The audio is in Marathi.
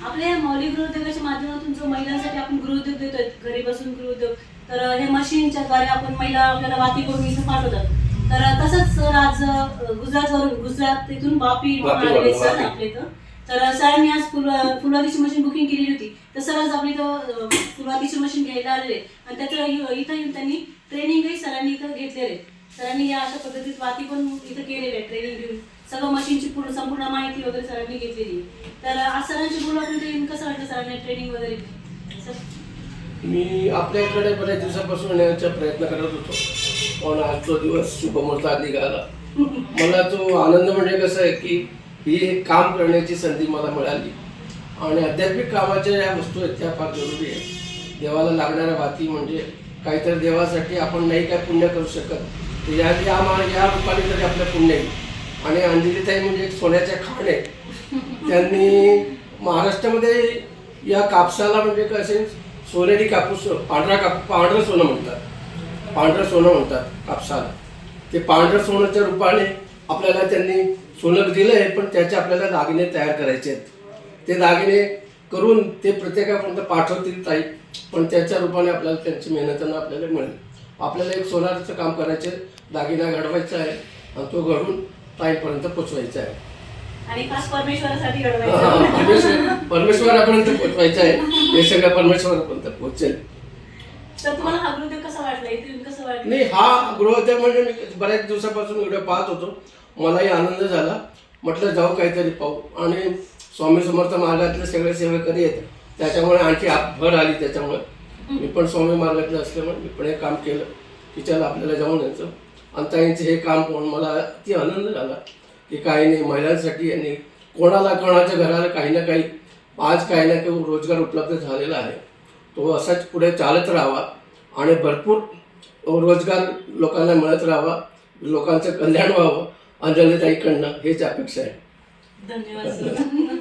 आपल्या मौलिक गृहोद्योगाच्या माध्यमातून जो महिलांसाठी आपण गृहोद्योग देतोय, घरी बसून गृहोद्योग, तर हे मशीनच्या द्वारे आपण महिला आपल्याला वाती करून इथं पाठवतात. तर तसंच सर आज गुजरात इथून वापी आलेले सर आपले इथं. तर सरांनी आज फुलवातीची मशीन बुकिंग केलेली होती. तर सर आज आपल्या इथं फुलवातीची मशीन घ्यायला आलेले आणि त्याचं इथं येऊन त्यांनी ट्रेनिंगही सरांनी इथं घेतलेले आहे. सरांनी या अशा पद्धतीत वाती पण इथं केलेले आहे, ट्रेनिंग घेऊन सगळं मशीनची संपूर्ण माहिती वगैरे सरांनी घेतलेली. तर आज सरांची बोलावून येऊन कसं वाटतं सरांनी ट्रेनिंग वगैरे सर? मी आपल्याकडे बऱ्याच दिवसापासून येण्याचा प्रयत्न करत होतो, पण आज तो दिवस शुभमुहूर्तात निघाला. मला तो आनंद म्हणजे कसं आहे की ही काम करण्याची संधी मला मिळाली आणि आध्यात्मिक कामाच्या ज्या वस्तू आहेत त्या फार जरुरी आहे. देवाला लागणाऱ्या वाती म्हणजे काहीतरी देवासाठी आपण नाही काय पुण्य करू शकत, तर या रूपाने तरी आपलं पुण्य आहे. आणि अंजलीताई म्हणजे एक सोन्याच्या खाण आहे. त्यांनी महाराष्ट्रामध्ये या कापसाला म्हणजे कसे सोनेरी कापूस, पांढरं सोनं म्हणतात कापसाला. ते पांढरं सोन्याच्या रूपाने आपल्याला त्यांनी सोनं दिलं आहे, पण त्याचे आपल्याला दागिने तयार करायचे आहेत. ते दागिने करून ते प्रत्येकापर्यंत पाठवतील ताई, पण त्याच्या रूपाने आपल्याला त्यांची मेहनतीनं आपल्याला मिळेल. आपल्याला एक सोनाराचं काम करायचं, दागिना घडवायचा आहे आणि तो घडून ताईपर्यंत पोचवायचा आहे आणि खास परमेश्वरासाठी घडवायचं, परमेश्वरापर्यंत पोचवायचं आहे. हे सगळं परमेश्वरापर्यंत पोहोचेल. तर तुम्हाला हा गृहोद्योग कसा वाटला, इथे कसं वाटलं? नाही, हा गृहोद्योग म्हणजे मी बऱ्याच दिवसापासून व्हिडिओ पाहत होतो, मलाही आनंद झाला. म्हटलं जाऊ काहीतरी पाहू. आणि स्वामी समर्थ मार्गातले सगळे सेवेकरी आहेत, त्याच्यामुळे आणखी भर आली. त्याच्यामुळे मी पण स्वामी मार्गातलं असल्यामुळे मी पण हे काम केलं की चला आपल्याला जाऊन यायचं. आणि ताईंचं हे काम पाहून मला अति आनंद झाला की काही नाही, महिलांसाठी यांनी कोणाच्या घराला काही ना काही आज काही ना काही रोजगार उपलब्ध झालेला आहे. तो असाच पुढे चालत राहावा आणि भरपूर रोजगार लोकांना मिळत राहावा, लोकांचं कल्याण व्हावं अंजलीताईकडनं, हेच अपेक्षा आहे. धन्यवाद सर.